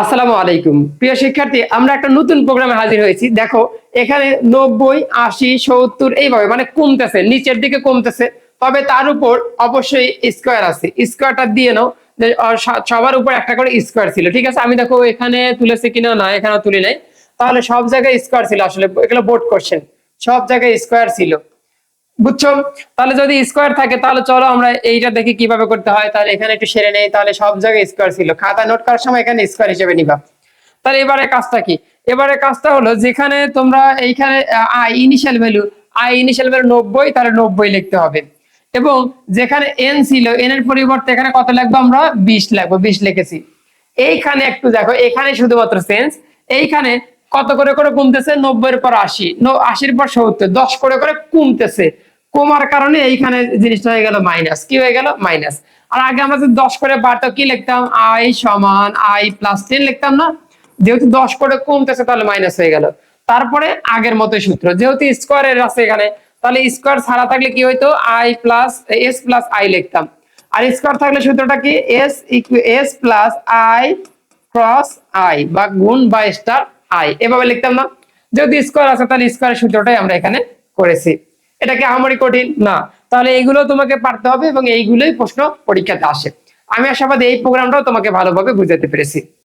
আসসালামু আলাইকুম প্রিয় শিক্ষার্থী, আমরা একটা নতুন প্রোগ্রামে হাজির হয়েছি। দেখো এখানে 90, 80, 70 এইভাবে মানে কমতেছে, নিচের দিকে কমতেছে। তবে তার উপর অবশ্যই স্কোয়ার আছে, স্কোয়ারটা দিয়ে নাও যে সবার উপর একটা করে স্কোয়ার ছিল। ঠিক আছে, আমি দেখো এখানে তুলেছি কিনা, না এখানেও তুলি নাই। তাহলে সব জায়গায় স্কোয়ার ছিল, আসলে এগুলো বোর্ড কোশ্চেন, সব জায়গায় স্কোয়ার ছিল, বুঝছো? তাহলে যদি স্কোয়ার থাকে তাহলে চলো আমরা এইটা দেখি কিভাবে করতে হয়। তাহলে এখানে একটু সেরে নেই। তাহলে সব জায়গায় স্কোয়ার ছিল, খাতা নোট করার সময় এখানে স্কোয়ার হিসেবে নিবা। তাহলে এবারে কাজটা কি? এবারে কাজটা হলো, যেখানে তোমরা এইখানে ইনিশিয়াল ভ্যালু 90, তাহলে 90 লিখতে হবে। এবং যেখানে এন ছিল, এন এর পরিবর্তে এখানে কত লিখবো? আমরা 20 লিখবো, 20 লিখেছি। এইখানে একটু দেখো, এখানে শুধুমাত্র চেঞ্জ। এইখানে কত করে করে কমতেছে? 90 এর পর 80, 80 এর পর 70, 10 করে করে কমতেছে। কমার কারণে এইখানে জিনিসটা হয়ে গেল মাইনাস। কি হয়ে গেল? মাইনাস। আর আগে আমরা যদি 10 করে বাড়তো কি লিখতাম? আই সমান আই প্লাস 10 লিখতাম না? যেহেতু 10 করে কমতেছে তাহলে মাইনাস হয়ে গেল। তারপরে আগের মতোই সূত্র, যেহেতু স্কোয়ারের আছে এখানে, তাহলে স্কোয়ার ছাড়া থাকলে কি হইতো? I plus S plus I লিখতাম। আর স্কোয়ার থাকলে সূত্রটা কি? S plus I cross I বা গুণ বা স্টার আই, এভাবে লিখতাম না? যেহেতু স্কোয়ার আছে তাহলে স্কোয়ারের সূত্রটাই আমরা এখানে করেছি। এটা কি আহামরি কঠিন না? তাহলে এইগুলো তোমাকে পারতে হবে এবং এইগুলোই প্রশ্ন পরীক্ষাতে আসে। আমি আশাবাদী এই প্রোগ্রামটাও তোমাকে ভালোভাবে বুঝাতে পেরেছি।